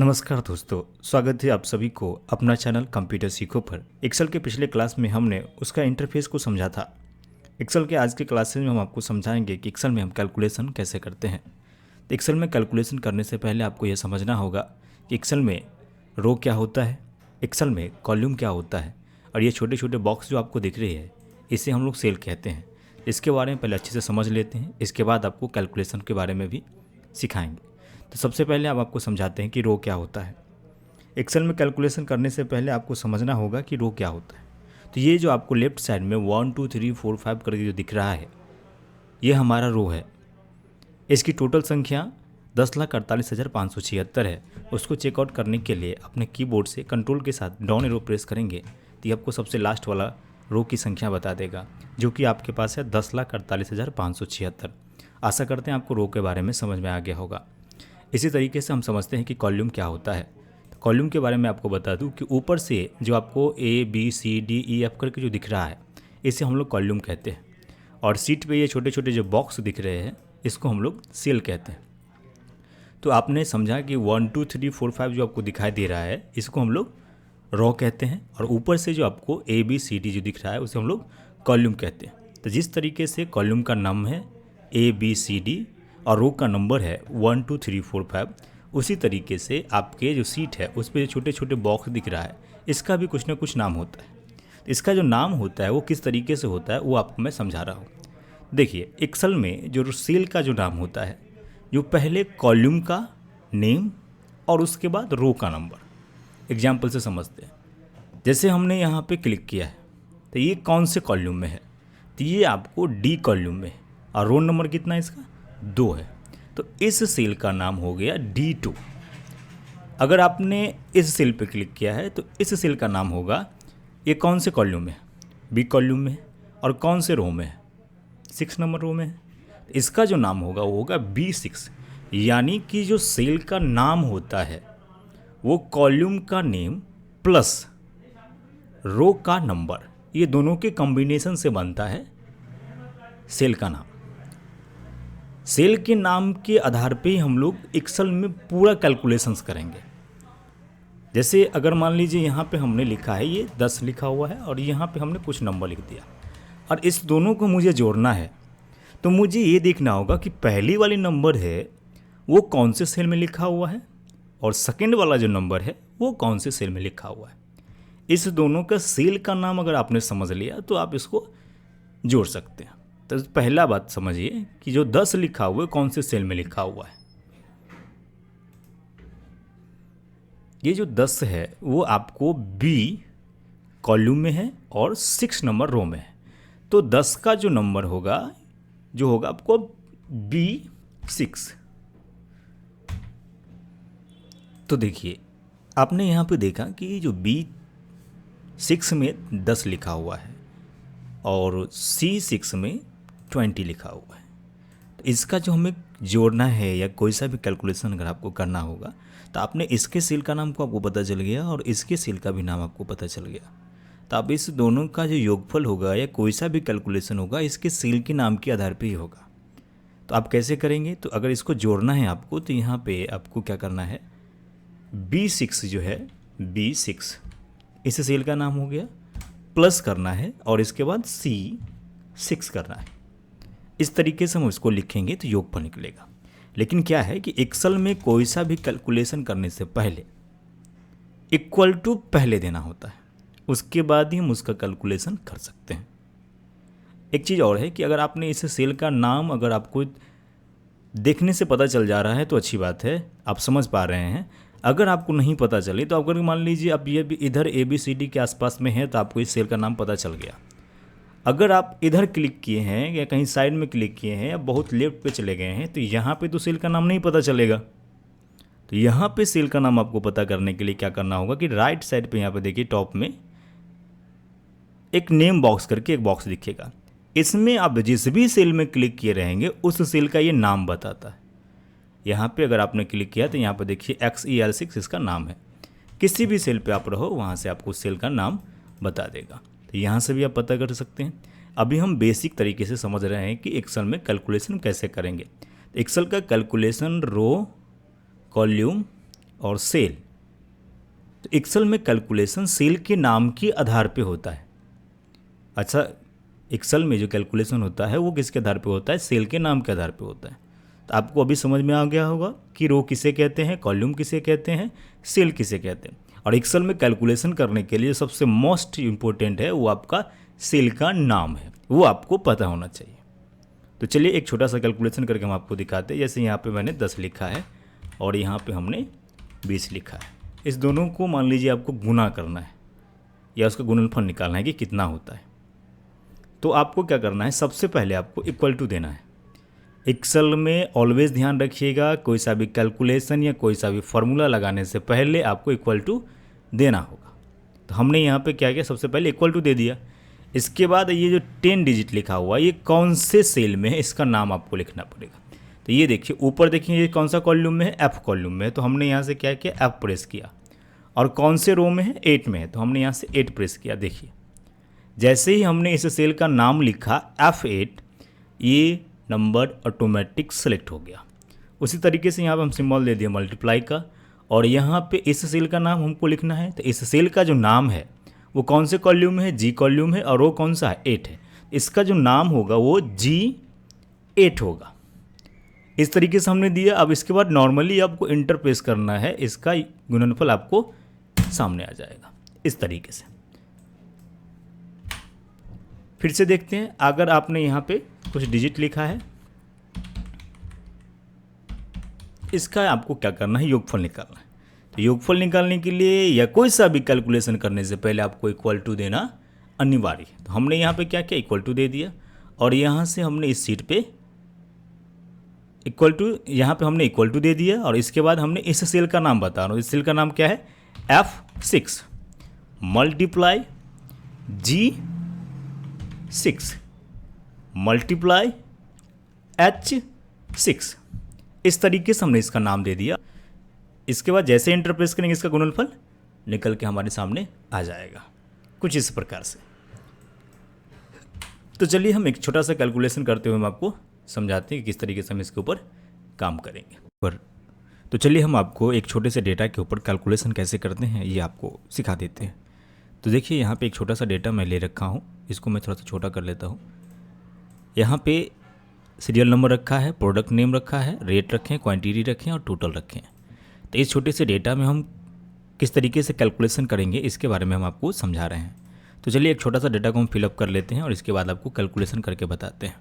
नमस्कार दोस्तों, स्वागत है आप सभी को अपना चैनल कंप्यूटर सीखो पर। एक्सेल के पिछले क्लास में हमने उसका इंटरफेस को समझा था। एक्सेल के आज के क्लासेस में हम आपको समझाएंगे कि एक्सेल में हम कैलकुलेशन कैसे करते हैं। तो एक्सेल में कैलकुलेशन करने से पहले आपको यह समझना होगा कि एक्सेल में रो क्या होता है, एक्सेल में कॉलम क्या होता है, और ये छोटे छोटे बॉक्स जो आपको दिख रही है इसे हम लोग सेल कहते हैं। इसके बारे में पहले अच्छे से समझ लेते हैं, इसके बाद आपको कैलकुलेशन के बारे में भी सिखाएंगे। तो सबसे पहले आपको समझाते हैं कि रो क्या होता है। एक्सेल में कैलकुलेशन करने से पहले आपको समझना होगा कि रो क्या होता है। तो ये जो आपको लेफ्ट साइड में 1 2 3 4 5 करके जो दिख रहा है ये हमारा रो है। इसकी टोटल संख्या 10,48,576 है। उसको चेकआउट करने के लिए अपने कीबोर्ड से कंट्रोल के साथ डाउन एरो प्रेस करेंगे तो ये आपको सबसे लास्ट वाला रो की संख्या बता देगा, जो कि आपके पास है 10,48,576। आशा करते हैं आपको रो के बारे में समझ में आ गया होगा। इसी तरीके से हम समझते हैं कि कॉलम क्या होता है। तो कॉलम के बारे में आपको बता दूं कि ऊपर से जो आपको ABCDEF करके जो दिख रहा है इसे हम लोग कॉलम कहते हैं, और सीट पे ये छोटे छोटे जो बॉक्स दिख रहे हैं इसको हम लोग सेल कहते हैं। तो आपने समझा कि 1 2 3 4 5 जो आपको दिखाई दे रहा है इसको हम लोग रो कहते हैं, और ऊपर से जो आपको ABCD जो दिख रहा है उसे हम लोग कॉलम कहते हैं। तो जिस तरीके से कॉलम का नाम है ABCD और रो का नंबर है 1 2 3 4 5, उसी तरीके से आपके जो सीट है उस पर छोटे छोटे बॉक्स दिख रहा है इसका भी कुछ ना कुछ नाम होता है। इसका जो नाम होता है वो किस तरीके से होता है वो आपको मैं समझा रहा हूँ। देखिए, एक्सेल में जो सेल का जो नाम होता है, जो पहले कॉलम का नेम और उसके बाद रो का नंबर। एग्जाम्पल से समझते हैं। जैसे हमने यहाँ पे क्लिक किया है तो ये कौन से कॉलम में है, तो ये आपको D कॉलम में है, और रोल नंबर कितना है इसका 2 है। तो इस सेल का नाम हो गया D2। अगर आपने इस सेल पे क्लिक किया है तो इस सेल का नाम होगा, ये कौन से कॉलम में, B कॉलम में, और कौन से रो में है, 6 नंबर रो में है। इसका जो नाम होगा वो होगा B6। यानी कि जो सेल का नाम होता है वो कॉलम का नेम प्लस रो का नंबर, ये दोनों के कॉम्बिनेशन से बनता है सेल का नाम। सेल के नाम के आधार पे ही हम लोग एक्सेल में पूरा कैलकुलेशंस करेंगे। जैसे अगर मान लीजिए यहाँ पे हमने लिखा है ये 10 लिखा हुआ है और यहाँ पे हमने कुछ नंबर लिख दिया, और इस दोनों को मुझे जोड़ना है, तो मुझे ये देखना होगा कि पहली वाली नंबर है वो कौन से सेल में लिखा हुआ है, और सेकेंड वाला जो नंबर है वो कौन से सेल में लिखा हुआ है। इस दोनों का सेल का नाम अगर आपने समझ लिया तो आप इसको जोड़ सकते हैं। तो पहला बात समझिए कि जो 10 लिखा हुआ है कौन से सेल में लिखा हुआ है। ये जो 10 है वो आपको B कॉलम में है और 6 नंबर रो में है। तो 10 का जो नंबर होगा जो होगा आपको B6। तो देखिए, आपने यहाँ पे देखा कि जो B6 में 10 लिखा हुआ है और C6 में 20 लिखा हुआ है। तो इसका जो हमें जोड़ना है या कोई सा भी कैलकुलेशन अगर आपको करना होगा तो आपने इसके सेल का नाम को आपको पता चल गया और इसके सेल का भी नाम आपको पता चल गया। तो अब इस दोनों का जो योगफल होगा या कोई सा भी कैलकुलेशन होगा इसके सेल के नाम के आधार पर ही होगा। तो आप कैसे करेंगे, तो अगर इसको जोड़ना है आपको तो यहाँ पे आपको क्या करना है, B6 जो है B6 इस सेल का नाम हो गया, प्लस करना है और इसके बाद C6 करना है। इस तरीके से हम इसको लिखेंगे तो योगफल निकलेगा। लेकिन क्या है कि एक्सेल में कोई सा भी कैलकुलेशन करने से पहले इक्वल टू पहले देना होता है, उसके बाद ही हम उसका कैलकुलेशन कर सकते हैं। एक चीज़ और है कि अगर आपने इस सेल का नाम अगर आपको देखने से पता चल जा रहा है तो अच्छी बात है, आप समझ पा रहे हैं। अगर आपको नहीं पता चले तो अगर मान लीजिए अब ये भी इधर ABCD के आसपास में है तो आपको इस सेल का नाम पता चल गया। अगर आप इधर क्लिक किए हैं या कहीं साइड में क्लिक किए हैं या बहुत लेफ्ट पे चले गए हैं तो यहाँ पे तो सेल का नाम नहीं पता चलेगा। तो यहाँ पे सेल का नाम आपको पता करने के लिए क्या करना होगा कि राइट साइड पे यहाँ पे देखिए टॉप में एक नेम बॉक्स करके एक बॉक्स दिखेगा। इसमें आप जिस भी सेल में क्लिक किए रहेंगे उस सेल का ये नाम बताता है। यहाँ पे अगर आपने क्लिक किया तो यहाँ पे देखिए XEL6 इसका नाम है। किसी भी सेल पे आप रहो वहाँ से आपको सेल का नाम बता देगा। तो यहाँ से भी आप पता कर सकते हैं। अभी हम बेसिक तरीके से समझ रहे हैं कि एक्सेल में कैलकुलेशन कैसे करेंगे। एक्सेल का कैलकुलेशन रो, कॉलम, और सेल। तो एक्सेल में कैलकुलेशन सेल के नाम के आधार पे होता है। अच्छा, एक्सेल में जो कैलकुलेशन होता है वो किसके आधार पे होता है? सेल के नाम के आधार पे होता है। तो आपको अभी समझ में आ गया होगा कि रो किसे कहते हैं, कॉलम किसे कहते हैं, सेल किसे कहते हैं। और एक्सेल में कैलकुलेशन करने के लिए सबसे मोस्ट इम्पोर्टेंट है वो आपका सेल का नाम है, वो आपको पता होना चाहिए। तो चलिए एक छोटा सा कैलकुलेशन करके हम आपको दिखाते हैं। जैसे यहाँ पे मैंने 10 लिखा है और यहाँ पे हमने 20 लिखा है। इस दोनों को मान लीजिए आपको गुना करना है या उसका गुणनफल निकालना है कि कितना होता है। तो आपको क्या करना है, सबसे पहले आपको इक्वल टू देना है। एक्सेल में ऑलवेज ध्यान रखिएगा, कोई सा भी कैलकुलेशन या कोई सा भी फॉर्मूला लगाने से पहले आपको इक्वल टू देना होगा। तो हमने यहाँ पे क्या किया, सबसे पहले इक्वल टू दे दिया। इसके बाद ये जो 10 डिजिट लिखा हुआ ये कौन से सेल में है इसका नाम आपको लिखना पड़ेगा। तो ये देखिए ऊपर देखिए ये कौन सा कॉलम में है, एफ कॉलम में है। तो हमने यहाँ से क्या किया, एफ प्रेस किया। और कौन से रो में है, 8 में है, तो हमने यहाँ से 8 प्रेस किया। देखिए जैसे ही हमने इस सेल का नाम लिखा F8, ये नंबर ऑटोमेटिक सेलेक्ट हो गया। उसी तरीके से यहाँ पे हम सिंबल दे दिया मल्टीप्लाई का, और यहाँ पे इस सेल का नाम हमको लिखना है। तो इस सेल का जो नाम है वो कौन से कॉलम में है, जी कॉलम है, और रो कौन सा है, 8 है। इसका जो नाम होगा वो G8 होगा। इस तरीके से हमने दिया। अब इसके बाद नॉर्मली आपको इंटर प्रेस करना है, इसका गुणनफल आपको सामने आ जाएगा इस तरीके से। फिर से देखते हैं, अगर आपने यहाँ पे कुछ डिजिट लिखा है, इसका आपको क्या करना है, योगफल निकालना है। तो योगफल निकालने के लिए या कोई सा भी कैलकुलेशन करने से पहले आपको इक्वल टू देना अनिवार्य है। तो हमने यहाँ पे क्या किया, इक्वल टू दे दिया। और यहाँ से हमने इस सीट पे इक्वल टू, यहाँ पे हमने इक्वल टू दे दिया। और इसके बाद हमने इस सेल का नाम बता रहा हूँ, इस सेल का नाम क्या है, F6 multiply G6 multiply H6। इस तरीके से हमने इसका नाम दे दिया। इसके बाद जैसे इंटर प्रेस करेंगे इसका गुणनफल निकल के हमारे सामने आ जाएगा, कुछ इस प्रकार से। तो चलिए हम एक छोटा सा कैलकुलेशन करते हुए हम आपको समझाते हैं कि किस तरीके से हम इसके ऊपर काम करेंगे। तो चलिए हम आपको एक छोटे से डेटा के ऊपर कैलकुलेशन कैसे करते हैं ये आपको सिखा देते हैं। तो देखिए यहाँ पे एक छोटा सा डेटा मैं ले रखा हूँ, इसको मैं थोड़ा सा छोटा कर लेता हूँ। यहाँ पे सीरियल नंबर रखा है, प्रोडक्ट नेम रखा है, रेट रखें, क्वांटिटी रखें और टोटल रखें। तो इस छोटे से डेटा में हम किस तरीके से कैलकुलेशन करेंगे इसके बारे में हम आपको समझा रहे हैं। तो चलिए एक छोटा सा डेटा को हम फिलअप कर लेते हैं और इसके बाद आपको कैलकुलेशन करके बताते हैं।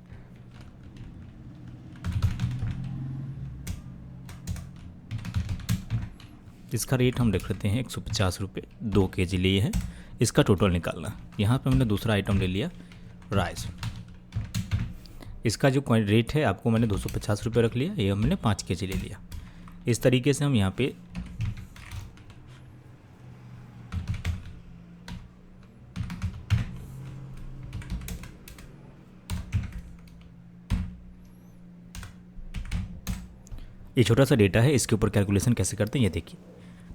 इसका रेट हम देख लेते हैं 150 रुपये, 2 kg लिए हैं। इसका टोटल निकालना, यहाँ पे हमने दूसरा आइटम ले लिया राइस। इसका जो रेट है आपको मैंने 250 रुपये रख लिया, ये हमने 5 kg ले लिया। इस तरीके से हम यहाँ पे ये छोटा सा डेटा है, इसके ऊपर कैलकुलेशन कैसे करते हैं ये देखिए।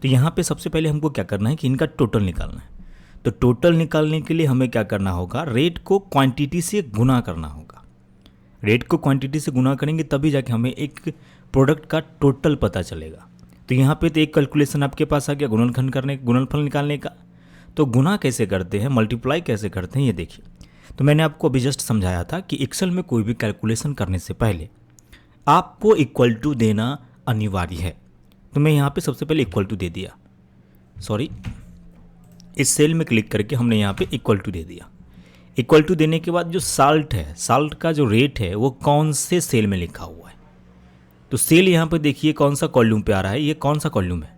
तो यहाँ पे सबसे पहले हमको क्या करना है कि इनका टोटल निकालना है। तो टोटल निकालने के लिए हमें क्या करना होगा, रेट को क्वांटिटी से गुना करना होगा। रेट को क्वांटिटी से गुना करेंगे तभी जाके हमें एक प्रोडक्ट का टोटल पता चलेगा। तो यहाँ पे तो एक कैलकुलेशन आपके पास आ गया गुणनखंड करने, गुणनफल निकालने का। तो गुना कैसे करते हैं, मल्टीप्लाई कैसे करते हैं ये देखिए। तो मैंने आपको अभी जस्ट समझाया था कि एक्सेल में कोई भी कैलकुलेशन करने से पहले आपको इक्वल टू देना अनिवार्य है। तो मैं यहाँ पे सबसे पहले इक्वल टू दे दिया, सॉरी इस सेल में क्लिक करके हमने यहाँ पे इक्वल टू दे दिया। इक्वल टू देने के बाद जो साल्ट है, साल्ट का जो रेट है वो कौन से सेल में लिखा हुआ है। तो सेल यहाँ पे देखिए कौन सा कॉलम पे आ रहा है, ये कौन सा कॉलम है,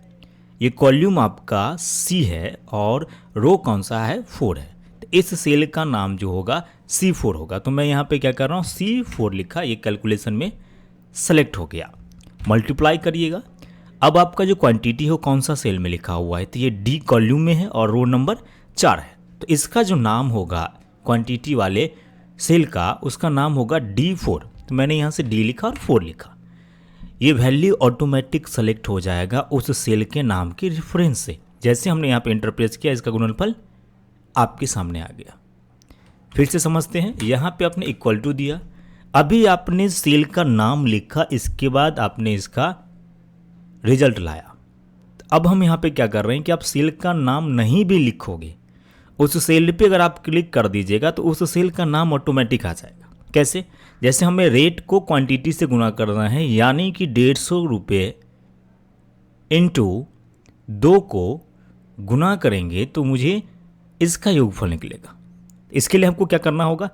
ये कॉलम आपका C है और रो कौन सा है, 4 है। तो इस सेल का नाम जो होगा C4 होगा। तो मैं यहाँ पे क्या कर रहा हूँ, C4 लिखा, ये कैलकुलेशन में सेलेक्ट हो गया। मल्टीप्लाई करिएगा। अब आपका जो क्वांटिटी हो कौन सा सेल में लिखा हुआ है, तो ये D कॉलम में है और रो नंबर 4 है। तो इसका जो नाम होगा क्वांटिटी वाले सेल का, उसका नाम होगा D4। तो मैंने यहाँ से D लिखा और 4 लिखा। ये वैल्यू ऑटोमेटिक सेलेक्ट हो जाएगा उस सेल के नाम के रेफरेंस से। जैसे हमने यहाँ पे इंटर प्रेस किया, इसका गुणनफल आपके सामने आ गया। फिर से समझते हैं, यहाँ पे आपने इक्वल टू दिया, अभी आपने सेल का नाम लिखा, इसके बाद आपने इसका रिजल्ट लाया। अब हम यहाँ पे क्या कर रहे हैं कि आप सेल का नाम नहीं भी लिखोगे, उस सेल पे अगर आप क्लिक कर दीजिएगा तो उस सेल का नाम ऑटोमेटिक आ जाएगा। कैसे? जैसे हमें रेट को क्वांटिटी से गुना करना है, यानी कि 150 रुपये इंटू 2 को गुना करेंगे तो मुझे इसका योगफल निकलेगा। इसके लिए हमको क्या करना होगा,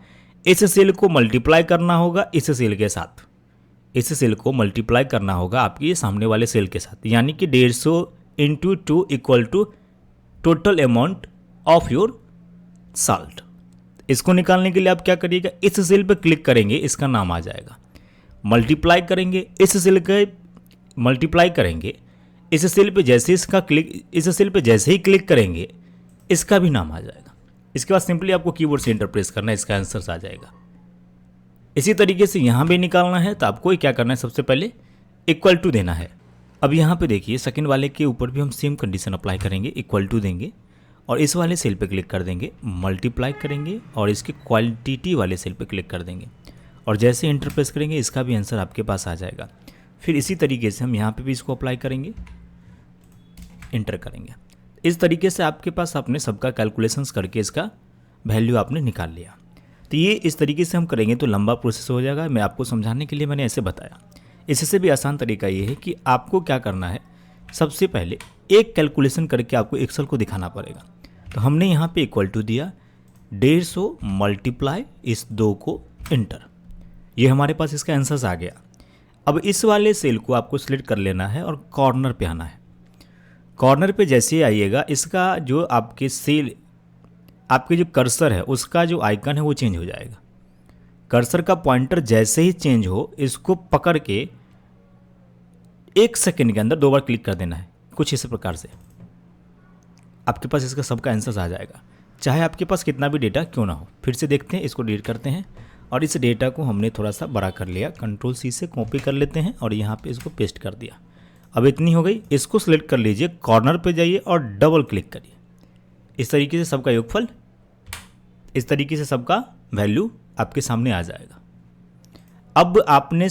इस सेल को मल्टीप्लाई करना होगा इस सेल के साथ, इस सेल को मल्टीप्लाई करना होगा आपके ये सामने वाले सेल के साथ, यानी कि 150 into 2 equal to total amount of your salt. इसको निकालने के लिए आप क्या करिएगा, इस सेल पर क्लिक करेंगे, इसका नाम आ जाएगा। मल्टीप्लाई करेंगे इस सेल के, मल्टीप्लाई करेंगे इस सेल पे, जैसे इसका क्लिक, इस सेल पे जैसे ही क्लिक करेंगे इसका भी नाम आ जाएगा। इसके बाद सिंपली आपको कीबोर्ड से इंटर प्रेस करना है, इसका आंसर आ जाएगा। इसी तरीके से यहाँ भी निकालना है तो आपको क्या करना है, सबसे पहले इक्वल टू देना है। अब यहाँ पे देखिए सेकंड वाले के ऊपर भी हम सेम कंडीशन अप्लाई करेंगे, इक्वल टू देंगे और इस वाले सेल पे क्लिक कर देंगे, मल्टीप्लाई करेंगे और इसके क्वांटिटी वाले सेल पे क्लिक कर देंगे और जैसे इंटर प्रेस करेंगे इसका भी आंसर आपके पास आ जाएगा। फिर इसी तरीके से हम यहाँ पे भी इसको अप्लाई करेंगे, इंटर करेंगे। इस तरीके से आपके पास आपने सबका कैलकुलेशंस करके इसका वैल्यू आपने निकाल लिया। तो ये इस तरीके से हम करेंगे तो लंबा प्रोसेस हो जाएगा, मैं आपको समझाने के लिए मैंने ऐसे बताया। इससे भी आसान तरीका ये है कि आपको क्या करना है, सबसे पहले एक कैलकुलेशन करके आपको एक्सेल को दिखाना पड़ेगा। तो हमने यहाँ पे इक्वल टू दिया, 150 मल्टीप्लाई इस 2 को इंटर, ये हमारे पास इसका आंसर आ गया। अब इस वाले सेल को आपको सिलेक्ट कर लेना है और कॉर्नर पे आना है। कॉर्नर पे जैसे ही आइएगा, इसका जो आपके सेल, आपके जो कर्सर है उसका जो आइकन है वो चेंज हो जाएगा। कर्सर का पॉइंटर जैसे ही चेंज हो, इसको पकड़ के 1 सेकंड के अंदर 2 बार क्लिक कर देना है, कुछ इस प्रकार से आपके पास इसका सबका आंसर आ जाएगा, चाहे आपके पास कितना भी डेटा क्यों ना हो। फिर से देखते हैं, इसको डिलीट करते हैं और इस डेटा को हमने थोड़ा सा बड़ा कर लिया, कंट्रोल C से कॉपी कर लेते हैं और यहाँ पे इसको पेस्ट कर दिया। अब इतनी हो गई, इसको सिलेक्ट कर लीजिए, कॉर्नर पे जाइए और डबल क्लिक करिए। इस तरीके से सबका योगफल, इस तरीके से सबका वैल्यू आपके सामने आ जाएगा। अब आपने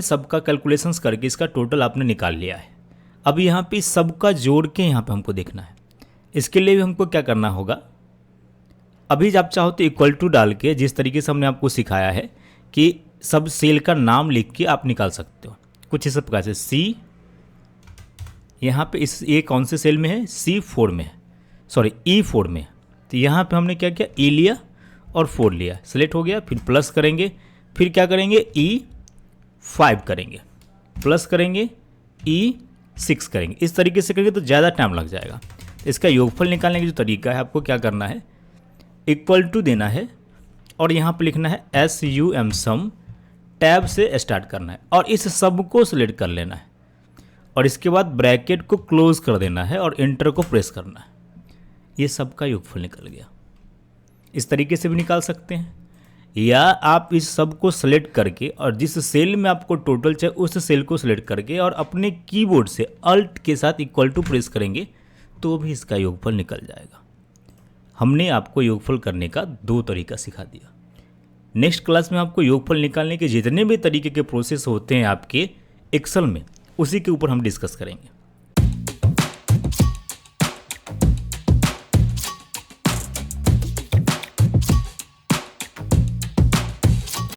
सबका कैलकुलेशंस करके इसका टोटल आपने निकाल लिया है। अब यहाँ पे सबका जोड़ के यहाँ पे हमको देखना है। इसके लिए भी हमको क्या करना होगा, अभी आप चाहो तो इक्वल टू डाल के, जिस तरीके से हमने आपको सिखाया है कि सब सेल का नाम लिख के आप निकाल सकते हो, कुछ इस प्रकार से। सी यहाँ पे ये कौन से सेल में है, C4 में है, सॉरी E4 में है। तो यहाँ पे हमने क्या किया, E लिया और 4 लिया, सेलेक्ट हो गया। फिर प्लस करेंगे, फिर क्या करेंगे, E5 करेंगे, प्लस करेंगे, E6 करेंगे। इस तरीके से करेंगे तो ज़्यादा टाइम लग जाएगा। इसका योगफल निकालने का जो तरीका है, आपको क्या करना है, इक्वल टू देना है और यहाँ पे लिखना है SUM सम, टैब से स्टार्ट करना है और इस सब को सिलेक्ट कर लेना है और इसके बाद ब्रैकेट को क्लोज कर देना है और इंटर को प्रेस करना है। ये सब का योगफल निकल गया। इस तरीके से भी निकाल सकते हैं, या आप इस सब को सिलेक्ट करके और जिस सेल में आपको टोटल चाहिए उस सेल को सिलेक्ट करके और अपने कीबोर्ड से अल्ट के साथ इक्वल टू प्रेस करेंगे तो भी इसका योगफल निकल जाएगा। हमने आपको योगफल करने का 2 तरीका सिखा दिया। नेक्स्ट क्लास में आपको योगफल निकालने के जितने भी तरीके के प्रोसेस होते हैं आपके एक्सेल में, उसी के ऊपर हम डिस्कस करेंगे।